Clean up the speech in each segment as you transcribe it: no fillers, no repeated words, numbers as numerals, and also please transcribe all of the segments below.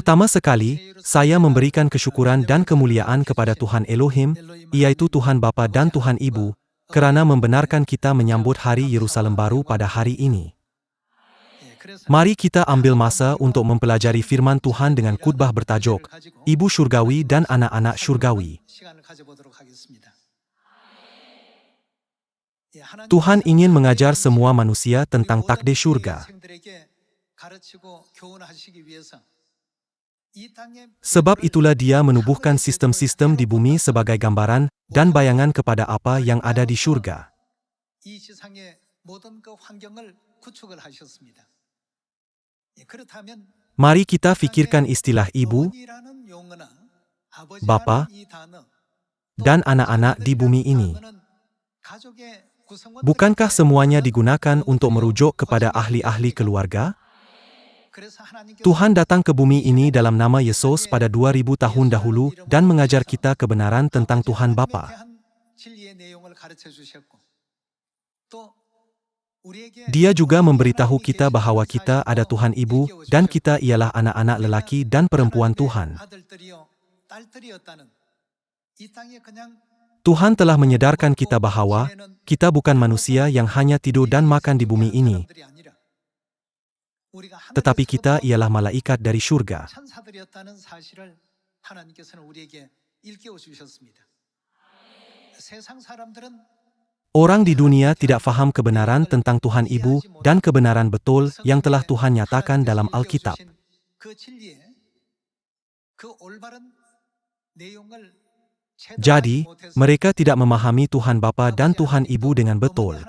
Pertama sekali, saya memberikan kesyukuran dan kemuliaan kepada Tuhan Elohim, yaitu Tuhan Bapa dan Tuhan Ibu, kerana membenarkan kita menyambut Hari Yerusalem Baru pada hari ini. Mari kita ambil masa untuk mempelajari firman Tuhan dengan khotbah bertajuk, Ibu Syurgawi dan Anak-anak Syurgawi. Tuhan ingin mengajar semua manusia tentang takdir syurga. Sebab itulah Dia menubuhkan sistem-sistem di bumi sebagai gambaran dan bayangan kepada apa yang ada di syurga. Mari kita fikirkan istilah ibu, bapa, dan anak-anak di bumi ini. Bukankah semuanya digunakan untuk merujuk kepada ahli-ahli keluarga? Tuhan datang ke bumi ini dalam nama Yesus pada 2000 tahun dahulu dan mengajar kita kebenaran tentang Tuhan Bapa. Dia juga memberitahu kita bahwa kita ada Tuhan Ibu dan kita ialah anak-anak lelaki dan perempuan Tuhan. Tuhan telah menyedarkan kita bahwa kita bukan manusia yang hanya tidur dan makan di bumi ini, tetapi kita ialah malaikat dari syurga. Orang di dunia tidak faham kebenaran tentang Tuhan Ibu dan kebenaran betul yang telah Tuhan nyatakan dalam Alkitab. Jadi, mereka tidak memahami Tuhan Bapa dan Tuhan Ibu dengan betul.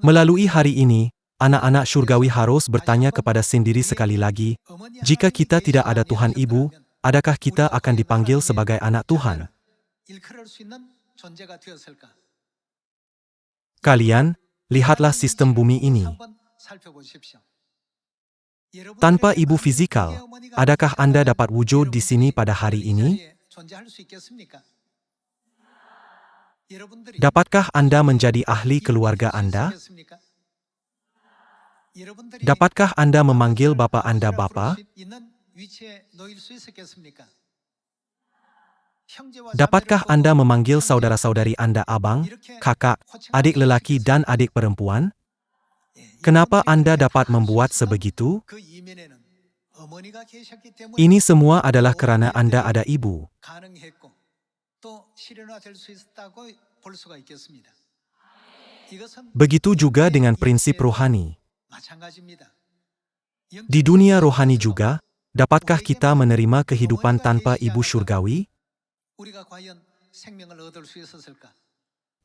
Melalui hari ini, anak-anak syurgawi harus bertanya kepada sendiri sekali lagi, jika kita tidak ada Tuhan Ibu, adakah kita akan dipanggil sebagai anak Tuhan? Kalian, lihatlah sistem bumi ini. Tanpa ibu fisikal, adakah Anda dapat wujud di sini pada hari ini? Dapatkah Anda menjadi ahli keluarga Anda? Dapatkah Anda memanggil bapa Anda Bapa? Dapatkah Anda memanggil saudara-saudari Anda abang, kakak, adik lelaki dan adik perempuan? Kenapa Anda dapat membuat sebegitu? Ini semua adalah kerana Anda ada ibu. Begitu juga dengan prinsip rohani. Di dunia rohani juga, dapatkah kita menerima kehidupan tanpa ibu syurgawi?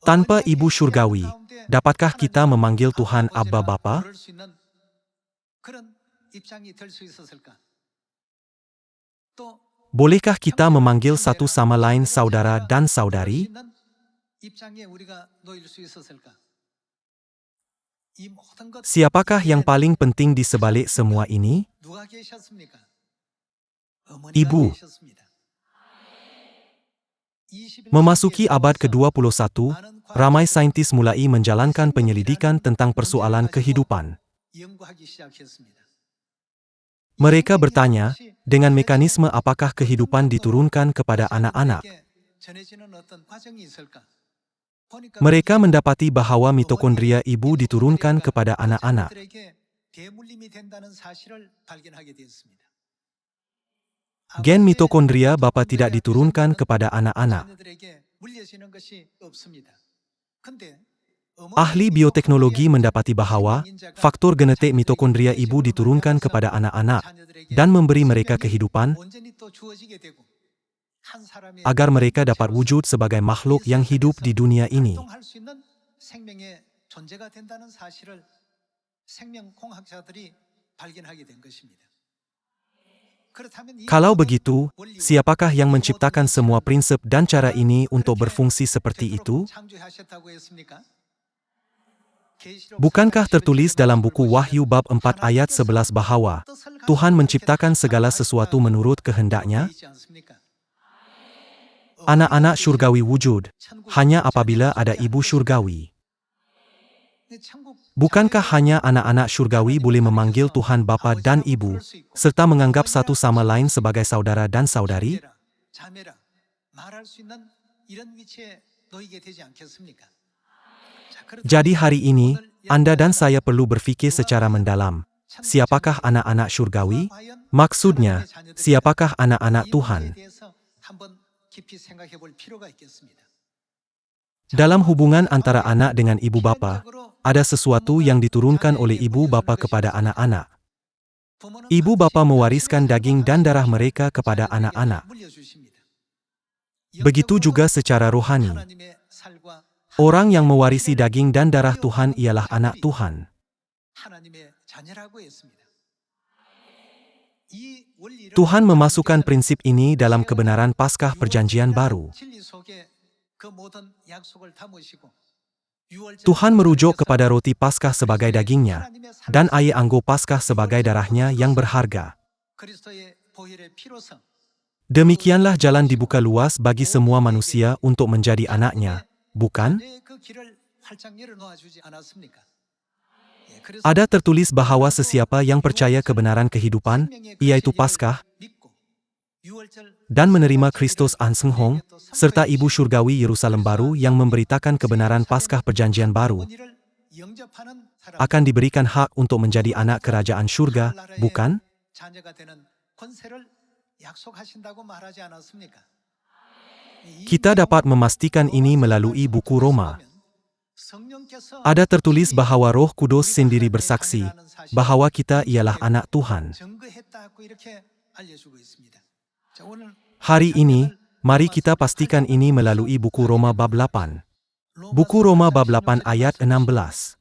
Tanpa ibu syurgawi, dapatkah kita memanggil Tuhan Abba Bapa? Bolehkah kita memanggil satu sama lain saudara dan saudari? Siapakah yang paling penting di sebalik semua ini? Ibu. Memasuki abad ke-21, ramai saintis mulai menjalankan penyelidikan tentang persoalan kehidupan. Mereka bertanya, dengan mekanisme apakah kehidupan diturunkan kepada anak-anak? Mereka mendapati bahwa mitokondria ibu diturunkan kepada anak-anak. Gen mitokondria bapa tidak diturunkan kepada anak-anak. Ahli bioteknologi mendapati bahwa faktor genetik mitokondria ibu diturunkan kepada anak-anak dan memberi mereka kehidupan agar mereka dapat wujud sebagai makhluk yang hidup di dunia ini. Kalau begitu, siapakah yang menciptakan semua prinsip dan cara ini untuk berfungsi seperti itu? Bukankah tertulis dalam buku Wahyu bab 4 ayat 11 bahwa Tuhan menciptakan segala sesuatu menurut kehendak-Nya? Anak-anak syurgawi wujud hanya apabila ada ibu syurgawi. Bukankah hanya anak-anak syurgawi boleh memanggil Tuhan Bapa dan Ibu, serta menganggap satu sama lain sebagai saudara dan saudari? Jadi hari ini, Anda dan saya perlu berpikir secara mendalam. Siapakah anak-anak syurgawi? Maksudnya, siapakah anak-anak Tuhan? Dalam hubungan antara anak dengan ibu bapa, ada sesuatu yang diturunkan oleh ibu bapa kepada anak-anak. Ibu bapa mewariskan daging dan darah mereka kepada anak-anak. Begitu juga secara rohani. Orang yang mewarisi daging dan darah Tuhan ialah anak Tuhan. Tuhan memasukkan prinsip ini dalam kebenaran Paskah Perjanjian Baru. Tuhan merujuk kepada roti Paskah sebagai dagingnya, dan air anggur Paskah sebagai darahnya yang berharga. Demikianlah jalan dibuka luas bagi semua manusia untuk menjadi anaknya, bukan? Ada tertulis bahwa sesiapa yang percaya kebenaran kehidupan, yaitu Paskah, dan menerima Kristus Anseng Hong, serta Ibu Syurgawi Yerusalem Baru yang memberitakan kebenaran Paskah Perjanjian Baru, akan diberikan hak untuk menjadi anak kerajaan surga, bukan? Kita dapat memastikan ini melalui buku Roma. Ada tertulis bahwa Roh Kudus sendiri bersaksi bahwa kita ialah anak Tuhan. Hari ini, mari kita pastikan ini melalui buku Roma bab 8. Buku Roma bab 8 ayat 16.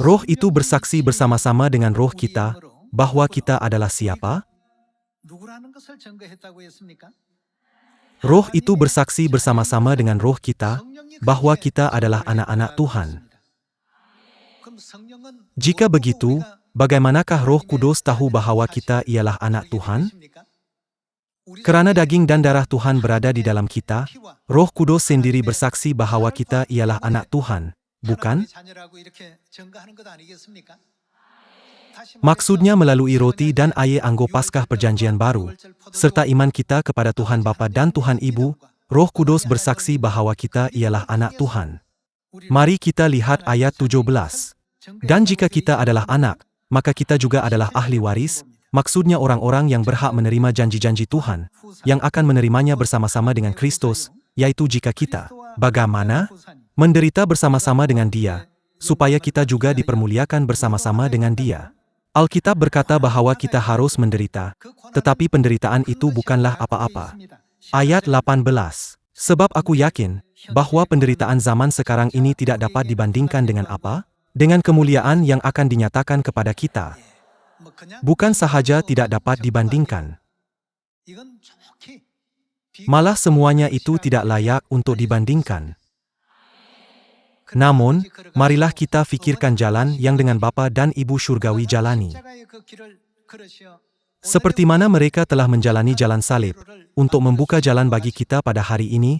Roh itu bersaksi bersama-sama dengan roh kita bahwa kita adalah siapa? Roh itu bersaksi bersama-sama dengan roh kita bahwa kita adalah anak-anak Tuhan. Jika begitu, bagaimanakah Roh Kudus tahu bahwa kita ialah anak Tuhan? Kerana daging dan darah Tuhan berada di dalam kita, Roh Kudus sendiri bersaksi bahwa kita ialah anak Tuhan, bukan? Maksudnya melalui roti dan air anggur Paskah Perjanjian Baru, serta iman kita kepada Tuhan Bapa dan Tuhan Ibu, Roh Kudus bersaksi bahwa kita ialah anak Tuhan. Mari kita lihat ayat 17. Dan jika kita adalah anak, maka kita juga adalah ahli waris, maksudnya orang-orang yang berhak menerima janji-janji Tuhan, yang akan menerimanya bersama-sama dengan Kristus, yaitu jika kita, bagaimana? Menderita bersama-sama dengan Dia, supaya kita juga dipermuliakan bersama-sama dengan Dia. Alkitab berkata bahwa kita harus menderita, tetapi penderitaan itu bukanlah apa-apa. Ayat 18. Sebab aku yakin bahwa penderitaan zaman sekarang ini tidak dapat dibandingkan dengan apa? Dengan kemuliaan yang akan dinyatakan kepada kita. Bukan sahaja tidak dapat dibandingkan. Malah semuanya itu tidak layak untuk dibandingkan. Namun, marilah kita fikirkan jalan yang dengan Bapa dan Ibu Syurgawi jalani. Seperti mana mereka telah menjalani jalan salib, untuk membuka jalan bagi kita pada hari ini,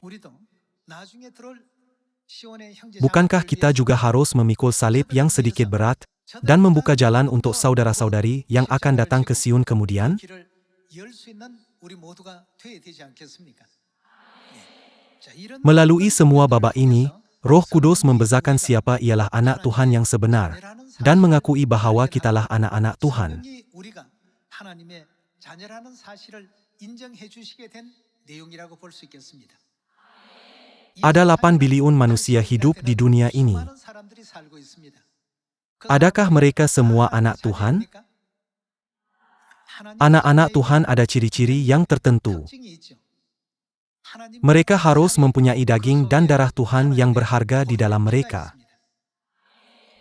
bukankah kita juga harus memikul salib yang sedikit berat, dan membuka jalan untuk saudara-saudari yang akan datang ke Sion kemudian? Melalui semua babak ini, Roh Kudus membezakan siapa ialah anak Tuhan yang sebenar, dan mengakui bahwa kitalah anak-anak Tuhan. Ada 8 bilion manusia hidup di dunia ini. Adakah mereka semua anak Tuhan? Anak-anak Tuhan ada ciri-ciri yang tertentu. Mereka harus mempunyai daging dan darah Tuhan yang berharga di dalam mereka.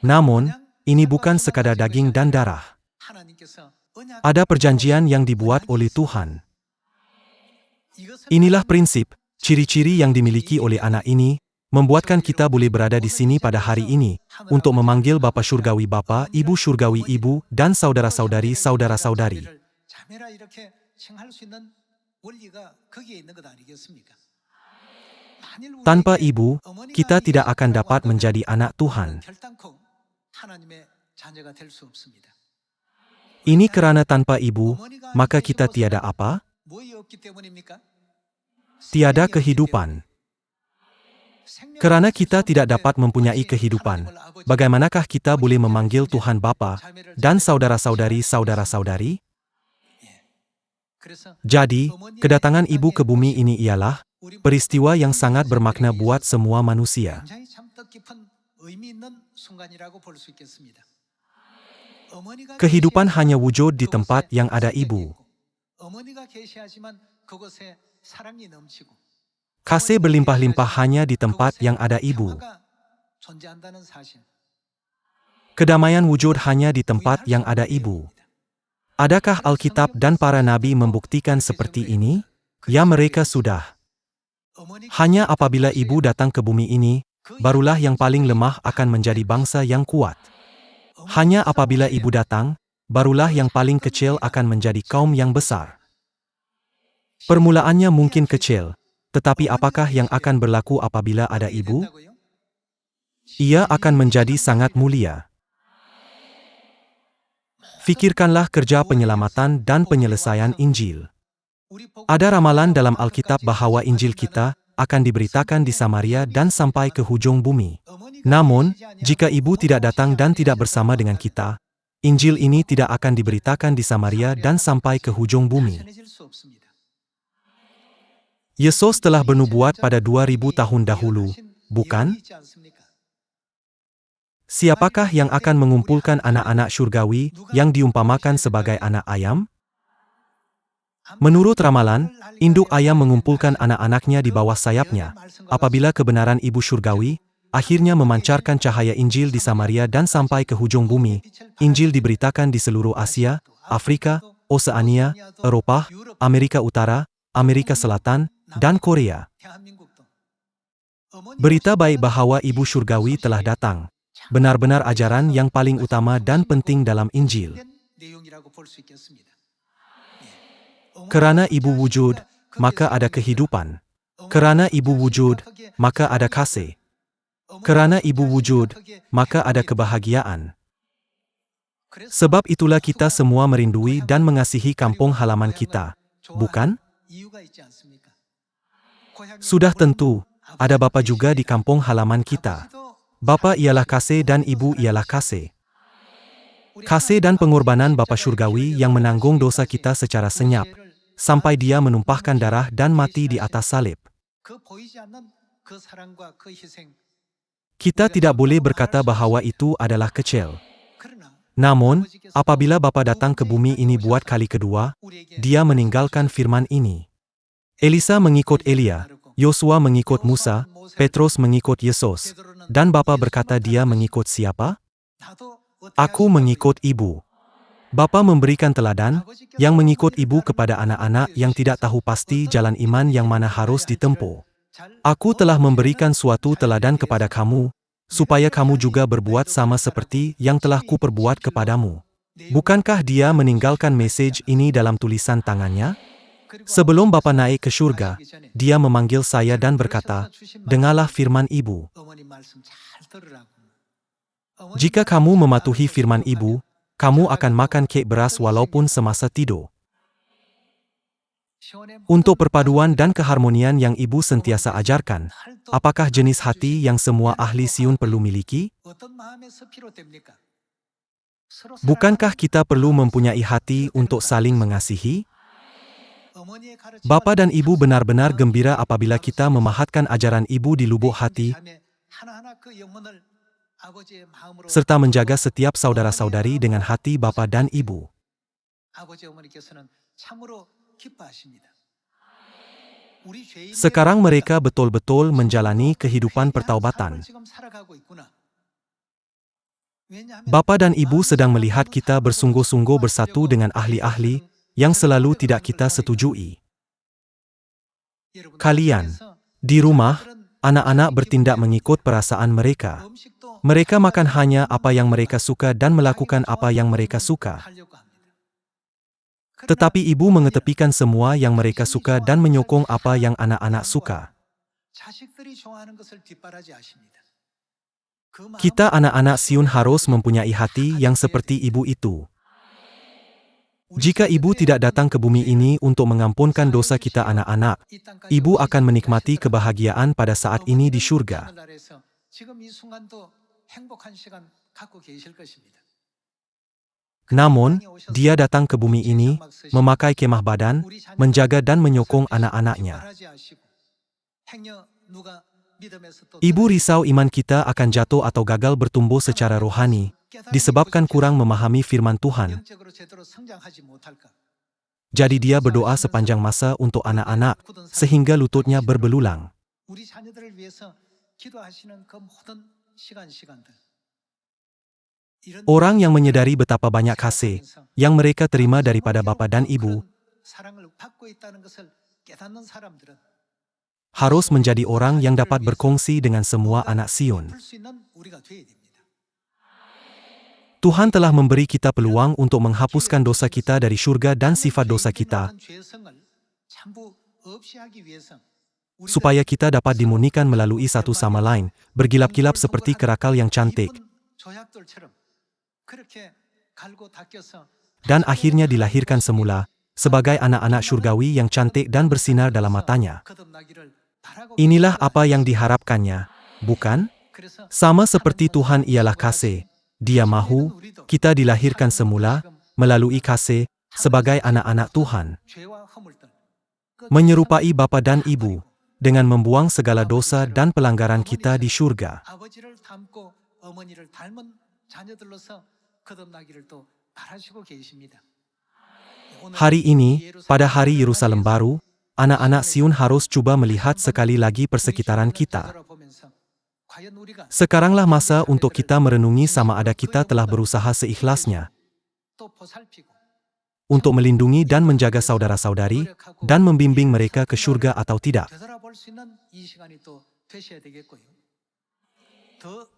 Namun, ini bukan sekadar daging dan darah. Ada perjanjian yang dibuat oleh Tuhan. Inilah prinsip, ciri-ciri yang dimiliki oleh anak ini, membuatkan kita boleh berada di sini pada hari ini, untuk memanggil Bapa Surgawi Bapa, Ibu Surgawi Ibu, dan saudara-saudari saudara-saudari. Tanpa ibu, kita tidak akan dapat menjadi anak Tuhan. Ini karena tanpa ibu, maka kita tiada apa? Tiada kehidupan. Karena kita tidak dapat mempunyai kehidupan, bagaimanakah kita boleh memanggil Tuhan Bapa dan saudara-saudari saudara-saudari? Jadi, kedatangan ibu ke bumi ini ialah peristiwa yang sangat bermakna buat semua manusia. Kehidupan hanya wujud di tempat yang ada ibu. Kasih berlimpah-limpah hanya di tempat yang ada ibu. Kedamaian wujud hanya di tempat yang ada ibu. Adakah Alkitab dan para nabi membuktikan seperti ini? Ya, mereka sudah. Hanya apabila ibu datang ke bumi ini, barulah yang paling lemah akan menjadi bangsa yang kuat. Hanya apabila ibu datang, barulah yang paling kecil akan menjadi kaum yang besar. Permulaannya mungkin kecil, tetapi apakah yang akan berlaku apabila ada ibu? Ia akan menjadi sangat mulia. Fikirkanlah kerja penyelamatan dan penyelesaian Injil. Ada ramalan dalam Alkitab bahwa Injil kita akan diberitakan di Samaria dan sampai ke hujung bumi. Namun, jika ibu tidak datang dan tidak bersama dengan kita, Injil ini tidak akan diberitakan di Samaria dan sampai ke hujung bumi. Yesus telah bernubuat pada 2000 tahun dahulu, bukan? Siapakah yang akan mengumpulkan anak-anak syurgawi yang diumpamakan sebagai anak ayam? Menurut ramalan, induk ayam mengumpulkan anak-anaknya di bawah sayapnya. Apabila kebenaran ibu syurgawi akhirnya memancarkan cahaya Injil di Samaria dan sampai ke hujung bumi, Injil diberitakan di seluruh Asia, Afrika, Oseania, Eropa, Amerika Utara, Amerika Selatan, dan Korea. Berita baik bahwa ibu syurgawi telah datang. Benar-benar ajaran yang paling utama dan penting dalam Injil. Kerana ibu wujud, maka ada kehidupan. Kerana ibu wujud, maka ada kasih. Kerana ibu wujud, maka ada kebahagiaan. Sebab itulah kita semua merindui dan mengasihi kampung halaman kita, bukan? Sudah tentu, ada Bapa juga di kampung halaman kita. Bapa ialah kasih dan ibu ialah kasih. Kasih dan pengorbanan Bapa Syurgawi yang menanggung dosa kita secara senyap, sampai Dia menumpahkan darah dan mati di atas salib. Kita tidak boleh berkata bahwa itu adalah kecil. Namun, apabila Bapa datang ke bumi ini buat kali kedua, Dia meninggalkan firman ini. Elisa mengikut Elia, Yosua mengikut Musa, Petrus mengikut Yesus, dan Bapa berkata Dia mengikut siapa? Aku mengikut ibu. Bapa memberikan teladan, yang mengikut ibu kepada anak-anak yang tidak tahu pasti jalan iman yang mana harus ditempuh. Aku telah memberikan suatu teladan kepada kamu, supaya kamu juga berbuat sama seperti yang telah kuperbuat kepadamu. Bukankah Dia meninggalkan message ini dalam tulisan tangannya? Sebelum Bapa naik ke surga, Dia memanggil saya dan berkata, "Dengarlah firman ibu." Jika kamu mematuhi firman ibu, kamu akan makan kek beras walaupun semasa tidur. Untuk perpaduan dan keharmonian yang ibu sentiasa ajarkan, apakah jenis hati yang semua ahli Sion perlu miliki? Bukankah kita perlu mempunyai hati untuk saling mengasihi? Bapa dan ibu benar-benar gembira apabila kita memahatkan ajaran ibu di lubuk hati, serta menjaga setiap saudara-saudari dengan hati bapa dan ibu. Sekarang mereka betul-betul menjalani kehidupan pertaubatan. Bapa dan Ibu sedang melihat kita bersungguh-sungguh bersatu dengan ahli-ahli yang selalu tidak kita setujui. Kalian, di rumah, anak-anak bertindak mengikut perasaan mereka. Mereka makan hanya apa yang mereka suka dan melakukan apa yang mereka suka. Tetapi ibu mengetepikan semua yang mereka suka dan menyokong apa yang anak-anak suka. Kita anak-anak Sion harus mempunyai hati yang seperti ibu itu. Jika ibu tidak datang ke bumi ini untuk mengampunkan dosa kita anak-anak, ibu akan menikmati kebahagiaan pada saat ini di surga. Namun, dia datang ke bumi ini, memakai kemah badan, menjaga dan menyokong anak-anaknya. Ibu risau iman kita akan jatuh atau gagal bertumbuh secara rohani, disebabkan kurang memahami firman Tuhan. Jadi dia berdoa sepanjang masa untuk anak-anak, sehingga lututnya berbelulang. Orang yang menyadari betapa banyak kasih yang mereka terima daripada Bapa dan Ibu harus menjadi orang yang dapat berkongsi dengan semua anak Sion. Tuhan telah memberi kita peluang untuk menghapuskan dosa kita dari surga dan sifat dosa kita, supaya kita dapat dimurnikan melalui satu sama lain, bergilap-gilap seperti kerakal yang cantik, dan akhirnya dilahirkan semula, sebagai anak-anak surgawi yang cantik dan bersinar dalam matanya. Inilah apa yang diharapkannya, bukan? Sama seperti Tuhan ialah kasih, Dia mahu kita dilahirkan semula, melalui kasih, sebagai anak-anak Tuhan. Menyerupai Bapa dan Ibu, dengan membuang segala dosa dan pelanggaran kita di surga. Hari ini, pada hari Yerusalem baru, anak-anak Sion harus coba melihat sekali lagi persekitaran kita. Sekaranglah masa untuk kita merenungi sama ada kita telah berusaha seikhlasnya untuk melindungi dan menjaga saudara-saudari dan membimbing mereka ke surga atau tidak.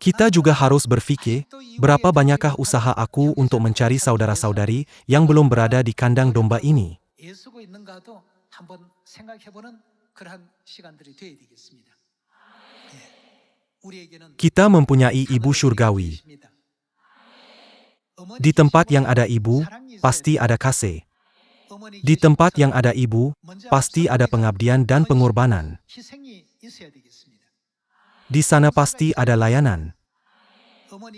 Kita juga harus berpikir, berapa banyakkah usaha aku untuk mencari saudara-saudari yang belum berada di kandang domba ini? Kita mempunyai ibu surgawi. Di tempat yang ada ibu, pasti ada kasih. Di tempat yang ada ibu, pasti ada pengabdian dan pengorbanan. Di sana pasti ada layanan.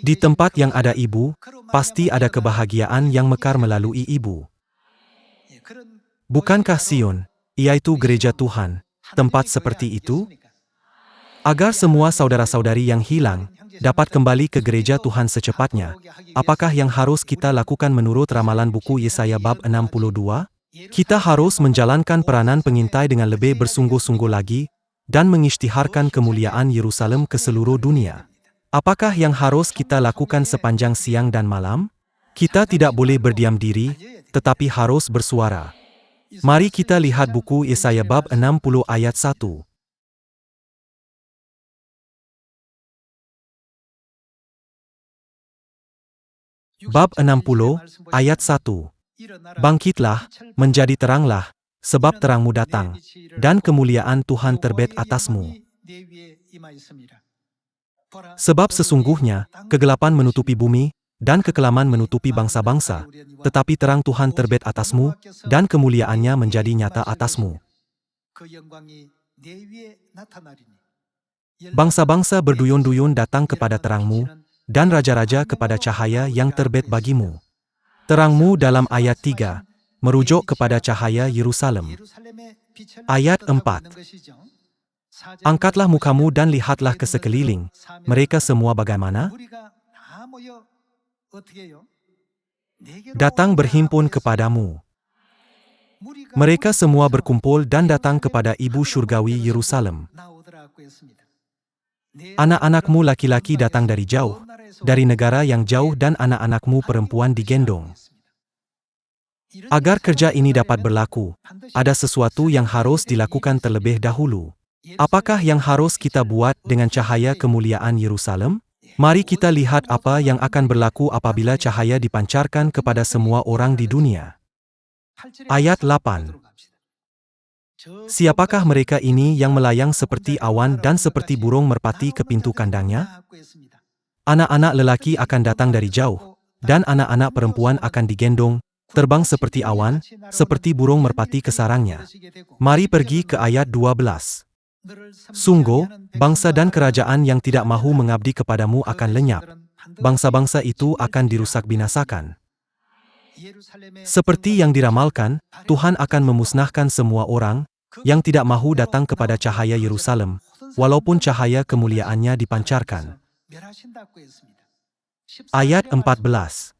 Di tempat yang ada ibu, pasti ada kebahagiaan yang mekar melalui ibu. Bukankah Sion, yaitu gereja Tuhan, tempat seperti itu? Agar semua saudara-saudari yang hilang dapat kembali ke gereja Tuhan secepatnya, apakah yang harus kita lakukan menurut ramalan buku Yesaya bab 62? Kita harus menjalankan peranan pengintai dengan lebih bersungguh-sungguh lagi, dan mengisytiharkan kemuliaan Yerusalem ke seluruh dunia. Apakah yang harus kita lakukan sepanjang siang dan malam? Kita tidak boleh berdiam diri, tetapi harus bersuara. Mari kita lihat buku Yesaya bab 60 ayat 1. Bab 60, ayat 1. Bangkitlah, menjadi teranglah, sebab terangmu datang, dan kemuliaan Tuhan terbit atasmu. Sebab sesungguhnya, kegelapan menutupi bumi, dan kekelaman menutupi bangsa-bangsa, tetapi terang Tuhan terbit atasmu, dan kemuliaannya menjadi nyata atasmu. Bangsa-bangsa berduyun-duyun datang kepada terangmu, dan raja-raja kepada cahaya yang terbit bagimu. Terangmu dalam ayat 3, merujuk kepada cahaya Yerusalem. Ayat 4. Angkatlah mukamu dan lihatlah ke sekeliling, mereka semua bagaimana? Datang berhimpun kepadamu. Mereka semua berkumpul dan datang kepada Ibu Surgawi Yerusalem. Anak-anakmu laki-laki datang dari jauh, dari negara yang jauh dan anak-anakmu perempuan digendong. Agar kerja ini dapat berlaku, ada sesuatu yang harus dilakukan terlebih dahulu. Apakah yang harus kita buat dengan cahaya kemuliaan Yerusalem? Mari kita lihat apa yang akan berlaku apabila cahaya dipancarkan kepada semua orang di dunia. Ayat 8. Siapakah mereka ini yang melayang seperti awan dan seperti burung merpati ke pintu kandangnya? Anak-anak lelaki akan datang dari jauh, dan anak-anak perempuan akan digendong, terbang seperti awan, seperti burung merpati ke sarangnya. Mari pergi ke ayat 12. Sungguh, bangsa dan kerajaan yang tidak mahu mengabdi kepadamu akan lenyap. Bangsa-bangsa itu akan dirusak binasakan. Seperti yang diramalkan, Tuhan akan memusnahkan semua orang yang tidak mahu datang kepada cahaya Yerusalem, walaupun cahaya kemuliaannya dipancarkan. Ayat 14.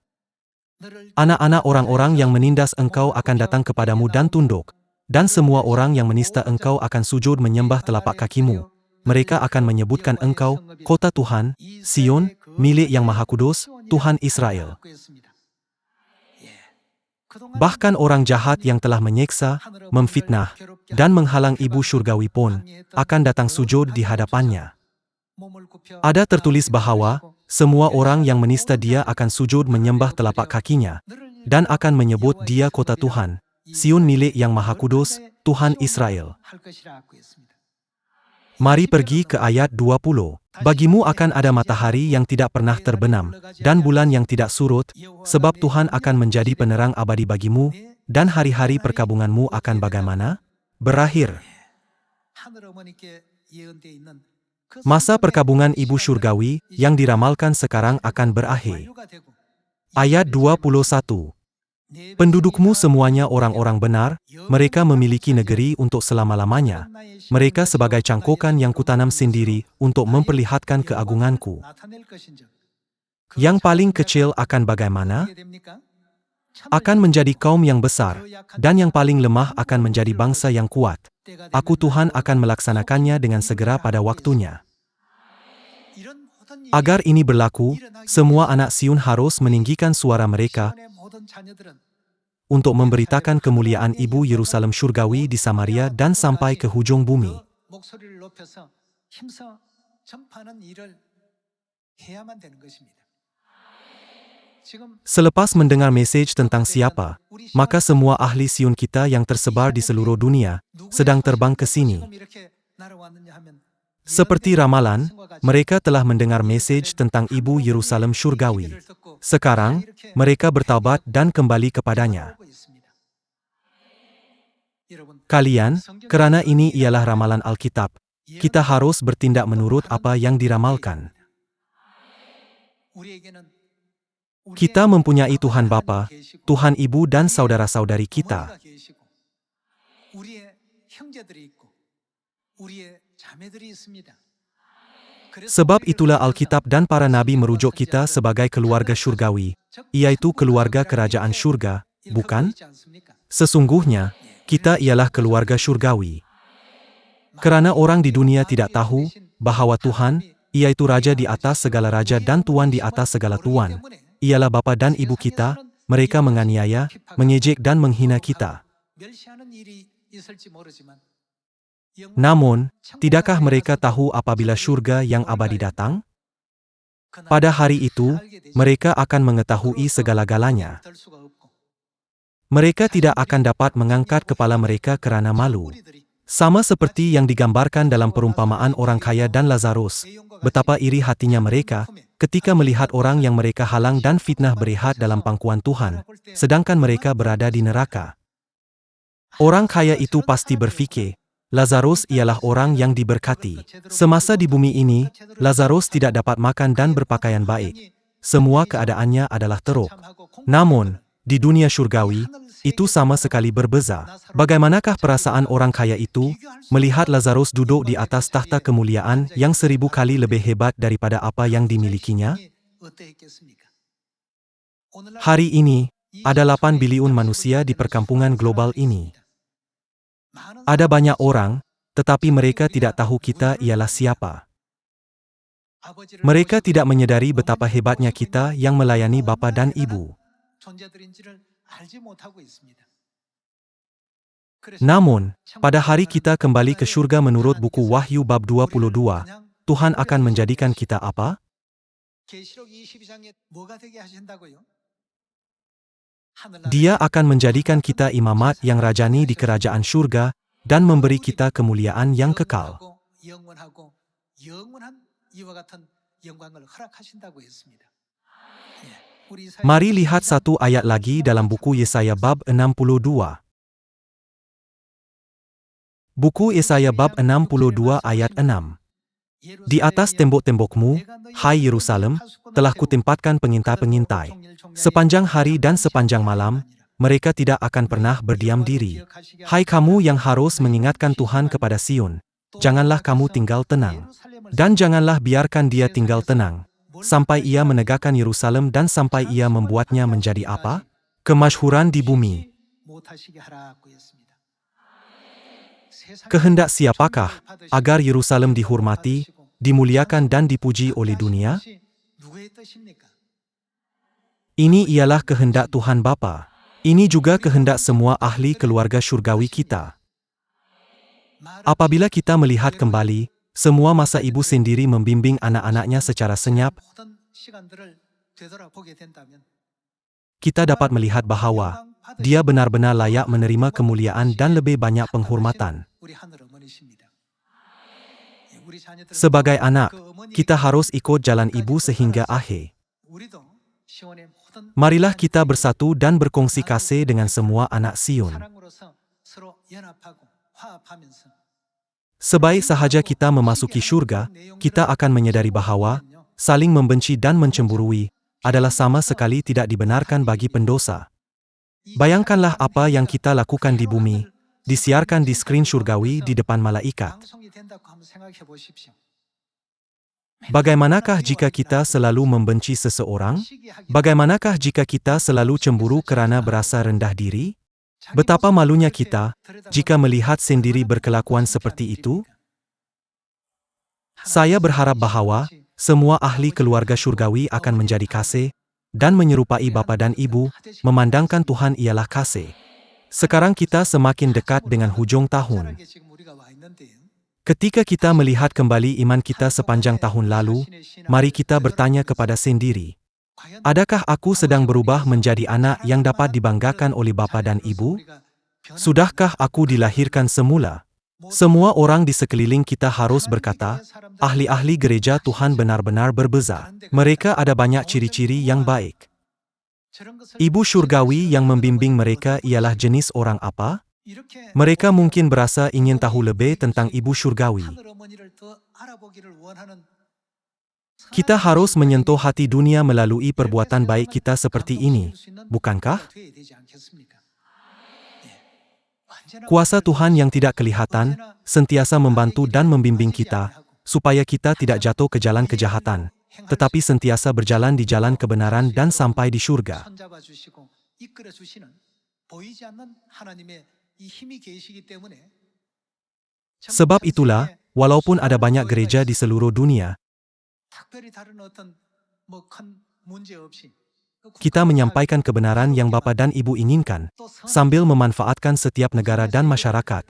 Anak-anak orang-orang yang menindas engkau akan datang kepadamu dan tunduk, dan semua orang yang menista engkau akan sujud menyembah telapak kakimu. Mereka akan menyebutkan engkau, kota Tuhan, Sion, milik yang Maha Kudus, Tuhan Israel. Bahkan orang jahat yang telah menyiksa, memfitnah, dan menghalang ibu surgawi pun, akan datang sujud di hadapannya. Ada tertulis bahwa, semua orang yang menista dia akan sujud menyembah telapak kakinya, dan akan menyebut dia kota Tuhan, Sion milik yang Maha Kudus, Tuhan Israel. Mari pergi ke ayat 20. Bagimu akan ada matahari yang tidak pernah terbenam, dan bulan yang tidak surut, sebab Tuhan akan menjadi penerang abadi bagimu, dan hari-hari perkabunganmu akan bagaimana? Berakhir. Masa perkabungan ibu surgawi yang diramalkan sekarang akan berakhir. Ayat 21. Pendudukmu semuanya orang-orang benar, mereka memiliki negeri untuk selama-lamanya. Mereka sebagai cangkokan yang kutanam sendiri untuk memperlihatkan keagunganku. Yang paling kecil akan bagaimana? Akan menjadi kaum yang besar, dan yang paling lemah akan menjadi bangsa yang kuat. Aku Tuhan akan melaksanakannya dengan segera pada waktunya. Agar ini berlaku, semua anak Sion harus meninggikan suara mereka untuk memberitakan kemuliaan Ibu Yerusalem Surgawi di Samaria dan sampai ke hujung bumi. Selepas mendengar message tentang siapa, maka semua ahli Sion kita yang tersebar di seluruh dunia sedang terbang ke sini. Seperti ramalan, mereka telah mendengar message tentang Ibu Yerusalem Surgawi. Sekarang, mereka bertaubat dan kembali kepadanya. Kalian, karena ini ialah ramalan Alkitab, kita harus bertindak menurut apa yang diramalkan. Kita mempunyai Tuhan Bapa, Tuhan Ibu dan saudara-saudari kita. Sebab itulah Alkitab dan para nabi merujuk kita sebagai keluarga surgawi, yaitu keluarga kerajaan surga, bukan? Sesungguhnya, kita ialah keluarga surgawi. Karena orang di dunia tidak tahu bahwa Tuhan, yaitu Raja di atas segala raja dan Tuan di atas segala tuan, ialah Bapa dan Ibu kita, mereka menganiaya, mengejek dan menghina kita. Namun, tidakkah mereka tahu apabila surga yang abadi datang? Pada hari itu, mereka akan mengetahui segala-galanya. Mereka tidak akan dapat mengangkat kepala mereka kerana malu. Sama seperti yang digambarkan dalam perumpamaan orang kaya dan Lazarus, betapa iri hatinya mereka ketika melihat orang yang mereka halang dan fitnah berehat dalam pangkuan Tuhan, sedangkan mereka berada di neraka. Orang kaya itu pasti berfikir, Lazarus ialah orang yang diberkati. Semasa di bumi ini, Lazarus tidak dapat makan dan berpakaian baik. Semua keadaannya adalah teruk. Namun, di dunia surgawi, itu sama sekali berbeza. Bagaimanakah perasaan orang kaya itu melihat Lazarus duduk di atas tahta kemuliaan yang 1000 kali lebih hebat daripada apa yang dimilikinya? Hari ini, ada 8 biliun manusia di perkampungan global ini. Ada banyak orang, tetapi mereka tidak tahu kita ialah siapa. Mereka tidak menyadari betapa hebatnya kita yang melayani Bapa dan Ibu. Namun, pada hari kita kembali ke surga menurut buku Wahyu bab 22, Tuhan akan menjadikan kita apa? Dia akan menjadikan kita imamat yang rajani di kerajaan surga dan memberi kita kemuliaan yang kekal. Mari lihat satu ayat lagi dalam buku Yesaya bab 62. Buku Yesaya bab 62 ayat 6. Di atas tembok-tembokmu, hai Yerusalem, telah kutempatkan pengintai-pengintai. Sepanjang hari dan sepanjang malam, mereka tidak akan pernah berdiam diri. Hai kamu yang harus mengingatkan Tuhan kepada Sion, janganlah kamu tinggal tenang. Dan janganlah biarkan dia tinggal tenang, sampai ia menegakkan Yerusalem dan sampai ia membuatnya menjadi apa? Kemasyhuran di bumi. Kehendak siapakah agar Yerusalem dihormati, dimuliakan dan dipuji oleh dunia? Ini ialah kehendak Tuhan Bapa. Ini juga kehendak semua ahli keluarga surgawi kita. Apabila kita melihat kembali, semua masa ibu sendiri membimbing anak-anaknya secara senyap, kita dapat melihat bahwa dia benar-benar layak menerima kemuliaan dan lebih banyak penghormatan. Sebagai anak, kita harus ikut jalan ibu sehingga akhir. Marilah kita bersatu dan berkongsi kasih dengan semua anak Sion. Sebaik sahaja kita memasuki surga, kita akan menyadari bahwa saling membenci dan mencemburui adalah sama sekali tidak dibenarkan bagi pendosa. Bayangkanlah apa yang kita lakukan di bumi, disiarkan di skrin surgawi di depan malaikat. Bagaimanakah jika kita selalu membenci seseorang? Bagaimanakah jika kita selalu cemburu kerana berasa rendah diri? Betapa malunya kita jika melihat sendiri berkelakuan seperti itu? Saya berharap bahwa semua ahli keluarga surgawi akan menjadi kasih dan menyerupai Bapa dan Ibu, memandangkan Tuhan ialah kasih. Sekarang kita semakin dekat dengan hujung tahun. Ketika kita melihat kembali iman kita sepanjang tahun lalu, mari kita bertanya kepada sendiri, adakah aku sedang berubah menjadi anak yang dapat dibanggakan oleh Bapa dan Ibu? Sudahkah aku dilahirkan semula? Semua orang di sekeliling kita harus berkata, ahli-ahli gereja Tuhan benar-benar berbeza. Mereka ada banyak ciri-ciri yang baik. Ibu surgawi yang membimbing mereka ialah jenis orang apa? Mereka mungkin berasa ingin tahu lebih tentang ibu surgawi. Kita harus menyentuh hati dunia melalui perbuatan baik kita seperti ini, bukankah? Kuasa Tuhan yang tidak kelihatan, sentiasa membantu dan membimbing kita, supaya kita tidak jatuh ke jalan kejahatan, tetapi sentiasa berjalan di jalan kebenaran dan sampai di surga. Sebab itulah, walaupun ada banyak gereja di seluruh dunia, kita menyampaikan kebenaran yang Bapa dan Ibu inginkan, sambil memanfaatkan setiap negara dan masyarakat,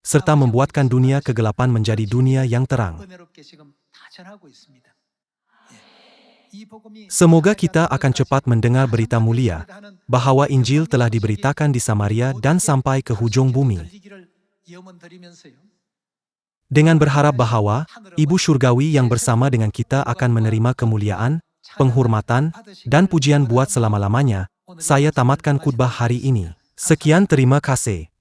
serta membuatkan dunia kegelapan menjadi dunia yang terang. Semoga kita akan cepat mendengar berita mulia, bahwa Injil telah diberitakan di Samaria dan sampai ke hujung bumi. Dengan berharap bahwa Ibu Surgawi yang bersama dengan kita akan menerima kemuliaan, penghormatan, dan pujian buat selama-lamanya, saya tamatkan khutbah hari ini. Sekian, terima kasih.